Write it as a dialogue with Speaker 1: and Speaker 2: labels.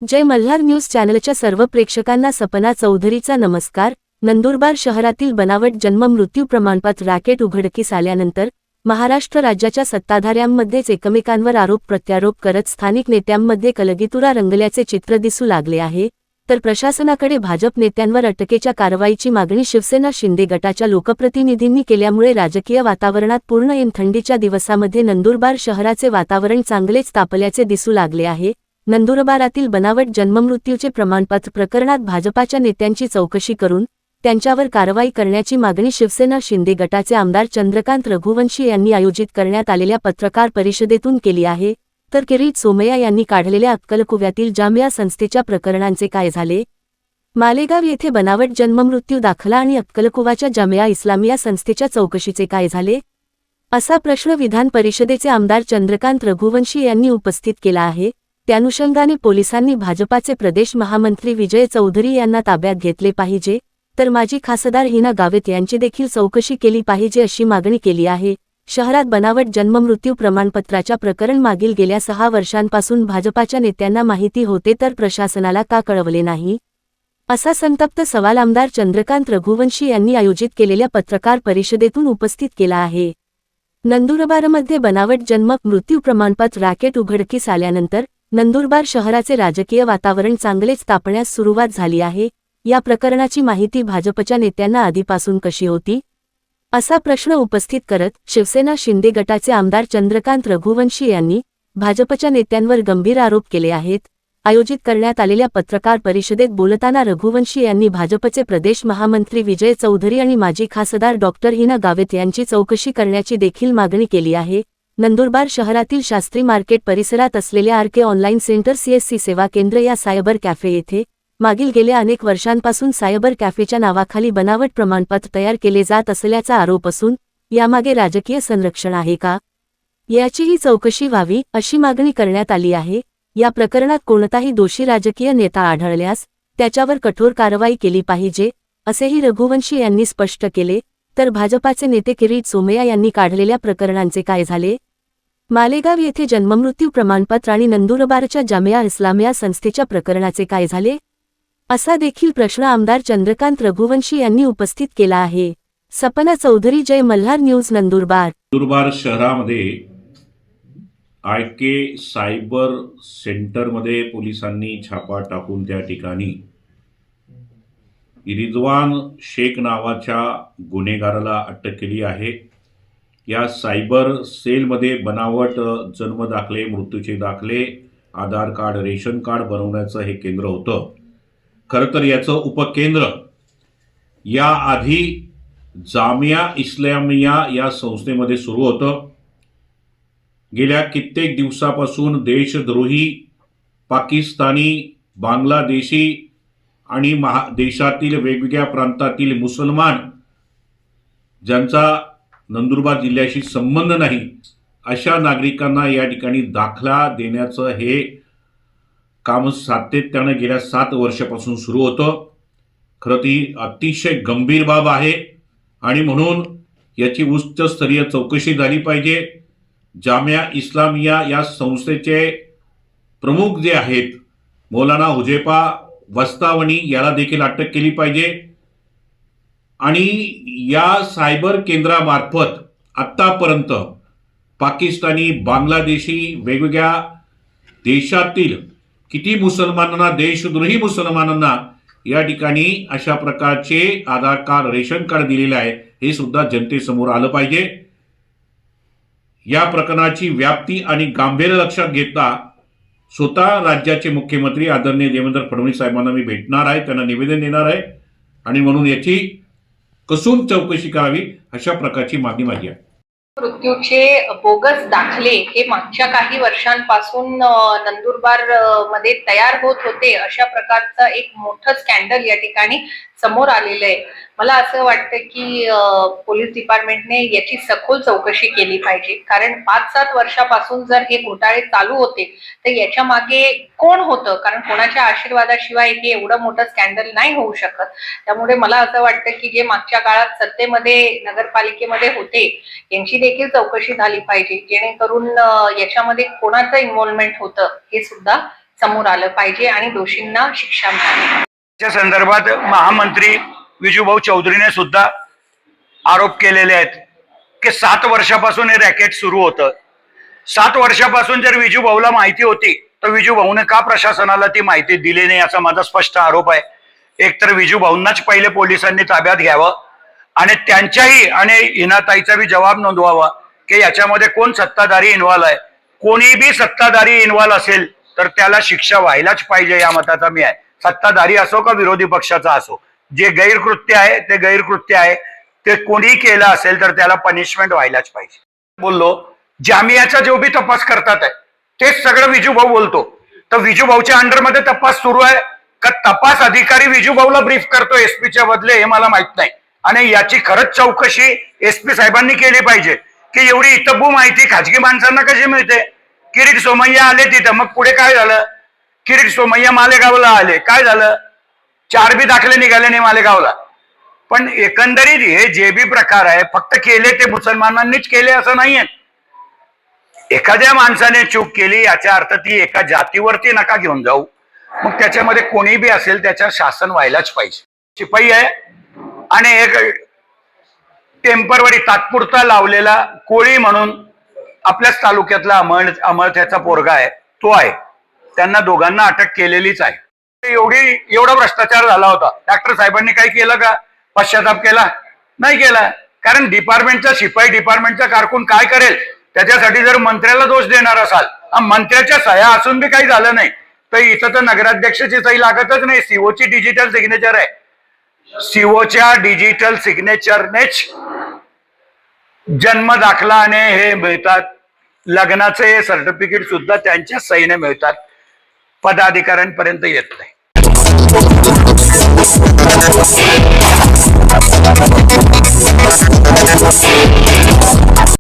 Speaker 1: जय Malhar news चॅनलच्या सर्व प्रेक्षकांना सपना चौधरीचा नमस्कार। नंदुरबार शहरातील बनावट जन्म मृत्यू प्रमाणपत्र रॅकेट उघडकीस आल्यानंतर महाराष्ट्र राज्याच्या सत्ताधाऱ्यांमध्येच एकमेकांवर आरोप प्रत्यारोप करत स्थानिक नेत्यांमध्ये कलगीतुरा रंगल्याचे चित्र दिसू लागले आहे। तर प्रशासनाकडे भाजप नेत्यांवर अटकेच्या कारवाईची मागणी शिवसेना शिंदे गटाच्या लोकप्रतिनिधींनी केल्यामुळे राजकीय वातावरणात पूर्ण ऐन थंडीच्या दिवसामध्ये नंदुरबार शहराचे वातावरण चांगलेच तापल्याचे दिसू लागले आहे। नंदुरबारातील बनावट जन्ममृत्यूचे प्रमाणपत्र प्रकरणात भाजपाच्या नेत्यांची चौकशी करून त्यांच्यावर कारवाई करण्याची मागणी शिवसेना शिंदे गटाचे आमदार चंद्रकांत रघुवंशी यांनी आयोजित करण्यात आलेल्या पत्रकार परिषदेतून केली आहे। तर किरीट सोमय्या यांनी काढलेल्या अक्कलकुव्यातील जामिया संस्थेच्या प्रकरणांचे काय झाले, मालेगाव येथे बनावट जन्ममृत्यू दाखला आणि अक्कलकुवाच्या जामिया इस्लामिया संस्थेच्या चौकशीचे काय झाले, असा प्रश्न विधान परिषदेचे आमदार चंद्रकांत रघुवंशी यांनी उपस्थित केला आहे। त्यानुषंगाने पोलिसांनी भाजपाचे प्रदेश महामंत्री विजय चौधरी यांना ताब्यात घेतले पाहिजे, तर माजी खासदार हिना गावित यांची देखील चौकशी केली पाहिजे अशी मागणी केली आहे। शहरात बनावट जन्ममृत्यू प्रमाणपत्राच्या प्रकरण मागील गेल्या 6 वर्षांपासून भाजपाच्या नेत्यांना माहिती होते तर प्रशासनाला का कळवले नाही, असा संतप्त सवाल आमदार चंद्रकांत रघुवंशी यांनी आयोजित केलेल्या पत्रकार परिषदेतून उपस्थित केला आहे। नंदुरबारमध्ये बनावट जन्म मृत्यू प्रमाणपत्र रॅकेट उघडकीस आल्यानंतर नंदुरबार शहराचे राजकीय वातावरण चांगलेच तापण्यास सुरुवात झाली आहे। या प्रकरणाची माहिती भाजपच्या नेत्यांना आधीपासून कशी होती, असा प्रश्न उपस्थित करत शिवसेना शिंदे गटाचे आमदार चंद्रकांत रघुवंशी यांनी भाजपच्या नेत्यांवर गंभीर आरोप केले आहेत। आयोजित करण्यात आलेल्या पत्रकार परिषदेत बोलताना रघुवंशी यांनी भाजपचे प्रदेश महामंत्री विजय चौधरी आणि माजी खासदार डॉक्टर हिना गावित यांची चौकशी करण्याची देखील मागणी केली आहे। नंदुरबार शहरातील शास्त्री मार्केट परिसरात असलेल्या आर के ऑनलाईन सेंटर सीएससी सेवा केंद्र या सायबर कॅफे येथे मागील गेल्या अनेक वर्षांपासून सायबर कॅफेच्या नावाखाली बनावट प्रमाणपत्र तयार केले जात असल्याचा आरोप असून यामागे राजकीय संरक्षण आहे का, याचीही चौकशी व्हावी अशी मागणी करण्यात आली आहे। या प्रकरणात कोणताही दोषी राजकीय नेता आढळल्यास त्याच्यावर कठोर कारवाई केली पाहिजे असेही रघुवंशी यांनी स्पष्ट केले। तर भाजपाचे नेते किरीट सोमय्या यांनी काढलेल्या प्रकरणांचे काय झाले, मालेगाव येथे जन्ममृत्यू प्रमाणपत्र आणि नंदुरबारच्या जामिया इस्लामिया संस्थेच्या प्रकरणाचे काय झाले, असा देखील प्रश्न आमदार चंद्रकांत रघुवंशी यांनी उपस्थित केला आहे। सपना चौधरी, जय मल्हार न्यूज, नंदुरबार।
Speaker 2: नंदुरबार शहरामध्ये आयके सायबर सेंटरमध्ये पोलिसांनी छापा टाकून त्या ठिकाणी रिजवान शेख नावाच्या गुन्हेगाराला अटक केली आहे। या सायबर सेलमध्ये बनावट जन्म दाखले, मृत्यूचे दाखले, आधार कार्ड, रेशन कार्ड बनवण्याचं हे केंद्र होतं। खरं तर याचं उपकेंद्र याआधी जामिया इस्लामिया या संस्थेमध्ये सुरू होतं। गेल्या कित्येक दिवसापासून देशद्रोही पाकिस्तानी, बांगलादेशी आणि देशातील वेगवेगळ्या प्रांतातील मुसलमान ज्यांचा नंदुरबार जिल्ह्याशी संबंध नाही अशा नागरिकांना या ठिकाणी दाखला देण्याचं हे काम सातत्याने गेल्या 7 वर्षापासून सुरू होतं। खरं ती अतिशय गंभीर बाब आहे आणि म्हणून याची उच्चस्तरीय चौकशी झाली पाहिजे। जामिया इस्लामिया या संस्थेचे प्रमुख जे आहेत मौलाना हुजेफा वस्तावणी याला देखील अटक केली पाहिजे आणि या सायबर केंद्रामार्फत आतापर्यंत पाकिस्तानी, बांगलादेशी, वेगवेगळ्या देशातील किती मुसलमानांना, देशद्रोही मुसलमानांना या ठिकाणी अशा प्रकारचे आधार कार्ड, रेशन कार्ड दिलेले आहे हे सुद्धा जनतेसमोर आलं पाहिजे। या प्रकरणाची व्याप्ती आणि गांभीर्य लक्षात घेता स्वतः राज्याचे मुख्यमंत्री आदरणीय देवेंद्र फडणवीस साहेबांना मी भेटणार आहे, त्यांना निवेदन देणार आहे आणि म्हणून याची कसून चौकशी करावी अशा प्रकारची मागणी माझी आहे।
Speaker 3: मृत्यूचे बोगस दाखले हे मागच्या काही वर्षांपासून नंदुरबार मध्ये तयार होत होते अशा प्रकारचं एक मोठं स्कॅन्डल या ठिकाणी समोर आलेलं आहे। मला असं वाटतं की पोलीस डिपार्टमेंटने याची सखोल चौकशी केली पाहिजे, कारण 5-7 वर्षापासून जर हे घोटाळे चालू होते तर याच्या मागे कोण होतं, कारण कोणाच्या आशीर्वादाशिवाय हे एवढं मोठं स्कॅन्डल नाही होऊ शकत। त्यामुळे मला असं वाटतं की जे मागच्या काळात सत्तेमध्ये नगरपालिकेमध्ये होते यांची देखील चौकशी झाली पाहिजे, जेणेकरून याच्यामध्ये कोणाचं इन्व्हॉल्वमेंट होतं हे सुद्धा समोर आलं पाहिजे आणि दोषींना शिक्षा मिळाली.
Speaker 4: त्या संदर्भात महामंत्री विजूभाऊ चौधरीने सुद्धा आरोप केलेले आहेत की 7 वर्षापासून हे रॅकेट सुरू होतं. 7 वर्षापासून जर विजूभाऊला माहिती होती तर विजूभाऊने का प्रशासनाला ती माहिती दिली नाही असा माझा स्पष्ट आरोप आहे. एकतर विजूभाऊंनाच पहिले पोलिसांनी ताब्यात घ्यावं आणि त्यांच्याही आणि हिनाताईचा बी जबाब नोंदवावा की याच्यामध्ये कोण सत्ताधारी इन्व्हॉल्व आहे. कोणी बी सत्ताधारी इन्व्हॉल्व असेल तर त्याला शिक्षा व्हायलाच पाहिजे या मताचा मी आहे. सत्ताधारी असो का विरोधी पक्षाचा असो, जे गैरकृत्य आहे ते गैरकृत्य आहे. ते कोणी केलं असेल तर त्याला पनिशमेंट व्हायलाच पाहिजे. बोललो जामियाचा जो बी तपास करतात आहे तेच सगळं विजूभाऊ बोलतो. तर विजूभाऊच्या अंडरमध्ये तपास सुरू आहे का तपास अधिकारी विजूभाऊला ब्रीफ करतो एसपीच्या बदले हे मला माहित नाही. आणि याची खरंच चौकशी एसपी साहेबांनी केली पाहिजे की एवढी इतब्बू माहिती खाजगी माणसांना कशी मिळते. किरीट सोमय्या आले तिथं, मग पुढे काय झालं. किरीट सोमय्या मालेगावला आले, काय झालं. 4 बी दाखले निघाले नाही मालेगावला. पण एकंदरीत हे जे बी प्रकार आहे फक्त केले ते मुसलमानांनीच केले असं नाहीये. एखाद्या माणसाने चूक केली याचा अर्थ ती एका जातीवरती नका घेऊन जाऊ. मग त्याच्यामध्ये कोणी बी असेल त्याच्या शासन व्हायलाच पाहिजे. शिपाई आहे आणि एक टेम्परवरी तात्पुरता लावलेला कोळी म्हणून आपल्याच तालुक्यातला अमळथ्याचा पोरगा आहे तो आहे. त्यांना दोघांना अटक केलेलीच आहे. एवढा भ्रष्टाचार झाला होता. डॉक्टर साहेबांनी काही केलं का. पश्चाताप केला नाही केला. कारण डिपार्टमेंटचा शिपाई डिपार्टमेंटचा कारकून काय करेल त्याच्यासाठी जर मंत्र्याला दोष देणार असाल, मंत्र्याच्या सह्या असून बी काही झालं नाही तर इथं तर नगराध्यक्षाची सही लागतच नाही. सीओची डिजिटल सिग्नेचर आहे. सीओच्या डिजिटल सिग्नेचरनेच जन्म दाखला आणि हे मिळतात. लग्नाचे सर्टिफिकेट सुद्धा त्यांच्या सहीने मिळतात. पदाधिकाऱ्यांपर्यंत येत नाही.